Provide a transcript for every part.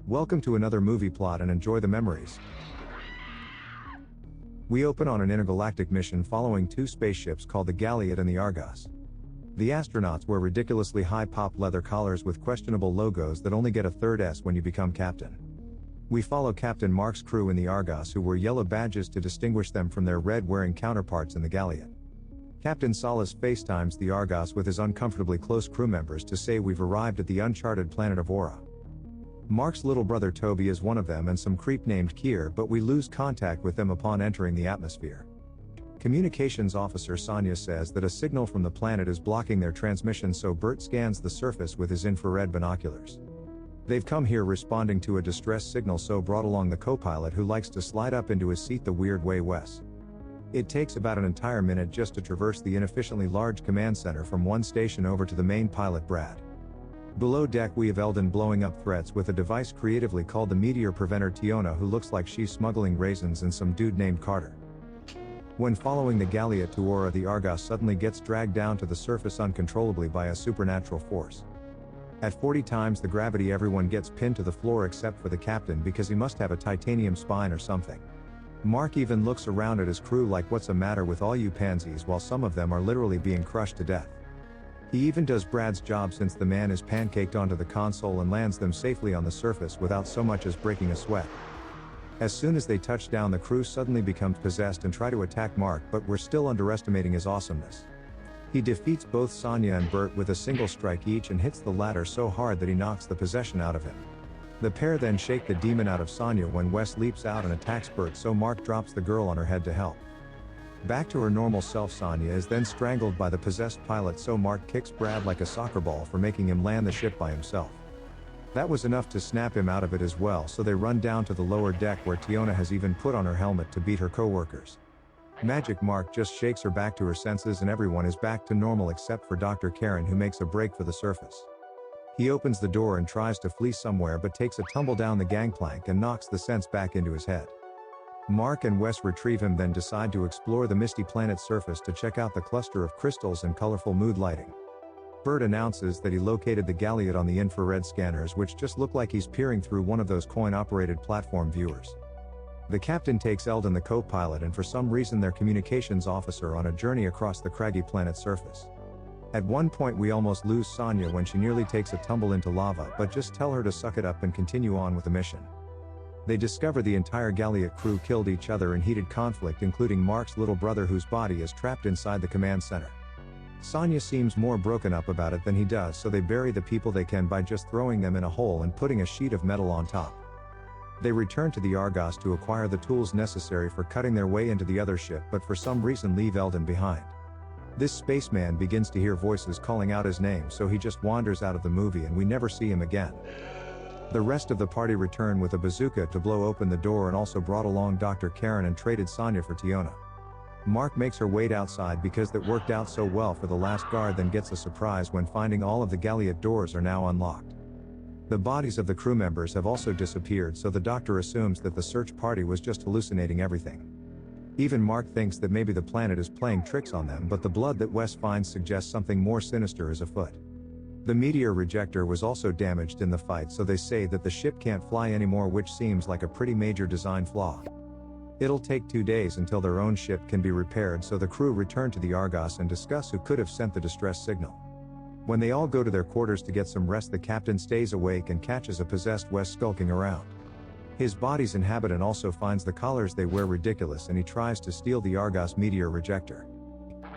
Welcome to another movie plot and enjoy the memories. We open on an intergalactic mission following two spaceships called the Galliot and the Argos. The astronauts wear ridiculously high pop leather collars with questionable logos that only get a third S when you become captain. We follow Captain Mark's crew in the Argos, who wear yellow badges to distinguish them from their red-wearing counterparts in the Galliot. Captain Solace FaceTimes the Argos with his uncomfortably close crew members to say we've arrived at the uncharted planet of Aura. Mark's little brother Toby is one of them and some creep named Kier, but we lose contact with them upon entering the atmosphere. Communications officer Sanya says that a signal from the planet is blocking their transmission, so Bert scans the surface with his infrared binoculars. They've come here responding to a distress signal, so brought along the co-pilot who likes to slide up into his seat the weird way, Wess. It takes about an entire minute just to traverse the inefficiently large command center from one station over to the main pilot, Brad. Below deck we have Eldon blowing up threats with a device creatively called the Meteor Preventer Tiona, who looks like she's smuggling raisins, and some dude named Carter. When following the Galliot to Aura, the Argos suddenly gets dragged down to the surface uncontrollably by a supernatural force. At 40 times the gravity, everyone gets pinned to the floor except for the captain because he must have a titanium spine or something. Mark even looks around at his crew like, what's the matter with all you pansies, while some of them are literally being crushed to death. He even does Brad's job, since the man is pancaked onto the console and lands them safely on the surface without so much as breaking a sweat. As soon as they touch down, the crew suddenly becomes possessed and try to attack Mark, but we're still underestimating his awesomeness. He defeats both Sanya and Bert with a single strike each and hits the latter so hard that he knocks the possession out of him. The pair then shake the demon out of Sanya when Wess leaps out and attacks Bert, so Mark drops the girl on her head to help. Back to her normal self, Sanya is then strangled by the possessed pilot, so Mark kicks Brad like a soccer ball for making him land the ship by himself. That was enough to snap him out of it as well, so they run down to the lower deck where Tiona has even put on her helmet to beat her co-workers. Magic Mark just shakes her back to her senses and everyone is back to normal except for Dr. Karen, who makes a break for the surface. He opens the door and tries to flee somewhere, but takes a tumble down the gangplank and knocks the sense back into his head. Mark and Wess retrieve him, then decide to explore the misty planet's surface to check out the cluster of crystals and colorful mood lighting. Bert announces that he located the Galliot on the infrared scanners, which just look like he's peering through one of those coin-operated platform viewers. The captain takes Eldon, the co-pilot, and for some reason their communications officer, on a journey across the craggy planet's surface. At one point we almost lose Sanya when she nearly takes a tumble into lava, but just tell her to suck it up and continue on with the mission. They discover the entire Galliot crew killed each other in heated conflict, including Mark's little brother, whose body is trapped inside the command center. Sanya seems more broken up about it than he does, so they bury the people they can by just throwing them in a hole and putting a sheet of metal on top. They return to the Argos to acquire the tools necessary for cutting their way into the other ship, but for some reason leave Eldon behind. This spaceman begins to hear voices calling out his name, so he just wanders out of the movie and we never see him again. The rest of the party return with a bazooka to blow open the door, and also brought along Dr. Karen and traded Sanya for Tiona. Mark makes her wait outside because that worked out so well for the last guard, then gets a surprise when finding all of the Galliot doors are now unlocked. The bodies of the crew members have also disappeared, so the doctor assumes that the search party was just hallucinating everything. Even Mark thinks that maybe the planet is playing tricks on them, but the blood that Wess finds suggests something more sinister is afoot. The meteor rejector was also damaged in the fight, so they say that the ship can't fly anymore, which seems like a pretty major design flaw. It'll take 2 days until their own ship can be repaired, so the crew return to the Argos and discuss who could have sent the distress signal. When they all go to their quarters to get some rest, the captain stays awake and catches a possessed Wess skulking around. His body's inhabitant also finds the collars they wear ridiculous, and he tries to steal the Argos meteor rejector.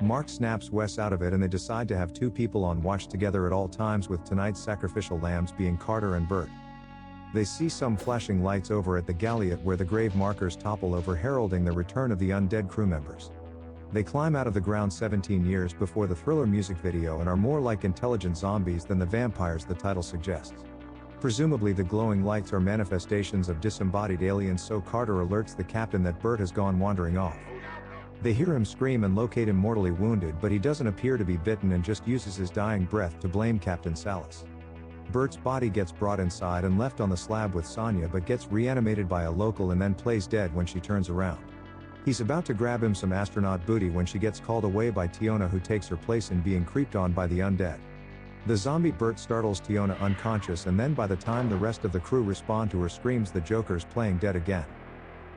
Mark snaps Wess out of it, and they decide to have 2 people on watch together at all times, with tonight's sacrificial lambs being Carter and Bert. They see some flashing lights over at the Galliot where the grave markers topple over, heralding the return of the undead crew members. They climb out of the ground 17 years before the Thriller music video and are more like intelligent zombies than the vampires the title suggests. Presumably the glowing lights are manifestations of disembodied aliens, so Carter alerts the captain that Bert has gone wandering off. They hear him scream and locate him mortally wounded, but he doesn't appear to be bitten and just uses his dying breath to blame Captain Salas. Bert's body gets brought inside and left on the slab with Sanya, but gets reanimated by a local and then plays dead when she turns around. He's about to grab him some astronaut booty when she gets called away by Tiona, who takes her place in being creeped on by the undead. The zombie Bert startles Tiona unconscious, and then by the time the rest of the crew respond to her screams, the Joker's playing dead again.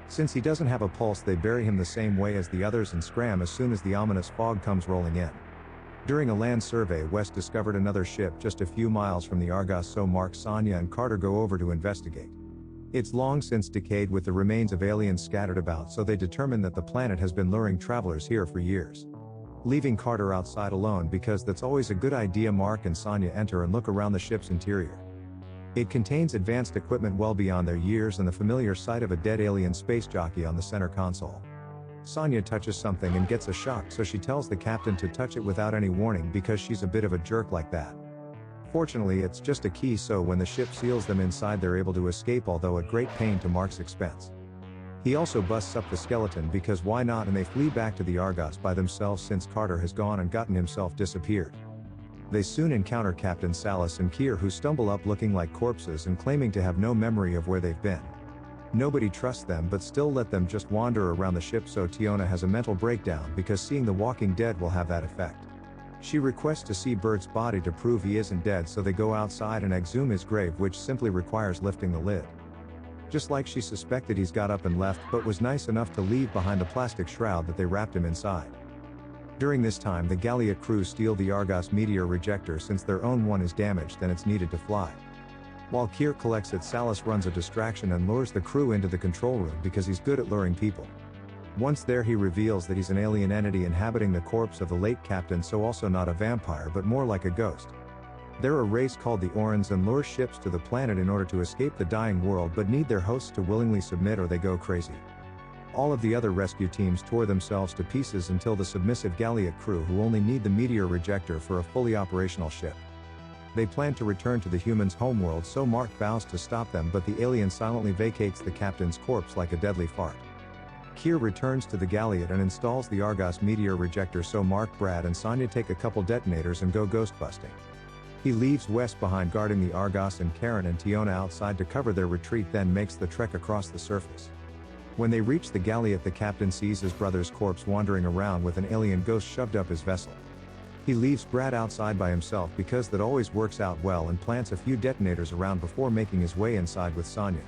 Since he doesn't have a pulse, they bury him the same way as the others and scram as soon as the ominous fog comes rolling in. During a land survey, Wess discovered another ship just a few miles from the Argos, so Mark, Sanya and Carter go over to investigate. It's long since decayed with the remains of aliens scattered about, so they determine that the planet has been luring travelers here for years. Leaving Carter outside alone because that's always a good idea, Mark and Sanya enter and look around the ship's interior. It contains advanced equipment well beyond their years and the familiar sight of a dead alien space jockey on the center console. Sanya touches something and gets a shock, so she tells the captain to touch it without any warning because she's a bit of a jerk like that. Fortunately, it's just a key, so when the ship seals them inside, they're able to escape, although at great pain to Mark's expense. He also busts up the skeleton because why not, and they flee back to the Argos by themselves since Carter has gone and gotten himself disappeared. They soon encounter Captain Salas and Kier, who stumble up looking like corpses and claiming to have no memory of where they've been. Nobody trusts them but still let them just wander around the ship, so Tiona has a mental breakdown because seeing The Walking Dead will have that effect. She requests to see Bert's body to prove he isn't dead, so they go outside and exhume his grave, which simply requires lifting the lid. Just like she suspected, he's got up and left, but was nice enough to leave behind the plastic shroud that they wrapped him inside. During this time, the Galliot crew steal the Argos meteor rejector since their own one is damaged and it's needed to fly. While Kier collects it, Salas runs a distraction and lures the crew into the control room because he's good at luring people. Once there, he reveals that he's an alien entity inhabiting the corpse of the late captain, so also not a vampire but more like a ghost. They're a race called the Orans and lure ships to the planet in order to escape the dying world, but need their hosts to willingly submit or they go crazy. All of the other rescue teams tore themselves to pieces until the submissive Galliot crew, who only need the meteor rejector for a fully operational ship. They plan to return to the humans' homeworld, so Mark vows to stop them, but the alien silently vacates the captain's corpse like a deadly fart. Kier returns to the Galliot and installs the Argos meteor rejector, so Mark, Brad and Sanya take a couple detonators and go ghost busting. He leaves Wess behind guarding the Argos and Karen and Tiona outside to cover their retreat, then makes the trek across the surface. When they reach the Galliot, the captain sees his brother's corpse wandering around with an alien ghost shoved up his vessel. He leaves Brad outside by himself because that always works out well, and plants a few detonators around before making his way inside with Sanya.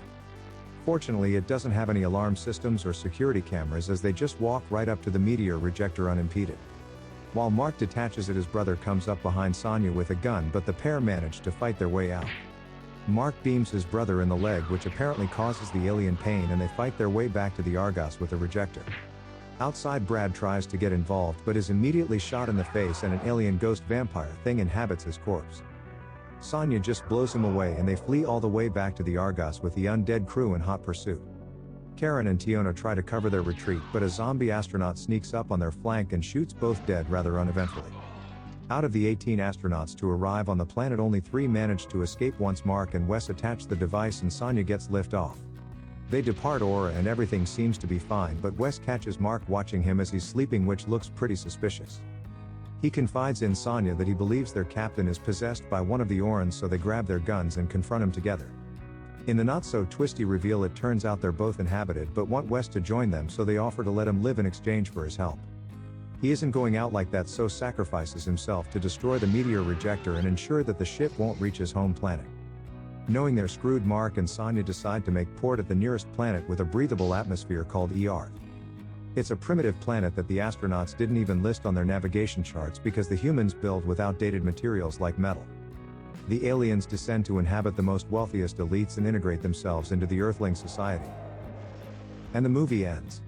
Fortunately, it doesn't have any alarm systems or security cameras, as they just walk right up to the meteor rejector unimpeded. While Mark detaches it, his brother comes up behind Sanya with a gun, but the pair manage to fight their way out. Mark beams his brother in the leg, which apparently causes the alien pain, and they fight their way back to the Argos with a rejector. Outside, Brad tries to get involved but is immediately shot in the face, and an alien ghost vampire thing inhabits his corpse. Sanya just blows him away and they flee all the way back to the Argos with the undead crew in hot pursuit. Karen and Tiona try to cover their retreat, but a zombie astronaut sneaks up on their flank and shoots both dead rather uneventfully. Out of the 18 astronauts to arrive on the planet, only 3 manage to escape once Mark and Wess attach the device and Sanya gets lift off. They depart Aura and everything seems to be fine, but Wess catches Mark watching him as he's sleeping, which looks pretty suspicious. He confides in Sanya that he believes their captain is possessed by one of the Orans, so they grab their guns and confront him together. In the not-so-twisty reveal, it turns out they're both inhabited but want Wess to join them, so they offer to let him live in exchange for his help. He isn't going out like that, so sacrifices himself to destroy the meteor rejector and ensure that the ship won't reach his home planet. Knowing they're screwed, Mark and Sanya decide to make port at the nearest planet with a breathable atmosphere called Earth. It's a primitive planet that the astronauts didn't even list on their navigation charts because the humans build with outdated materials like metal. The aliens descend to inhabit the most wealthiest elites and integrate themselves into the Earthling society. And the movie ends.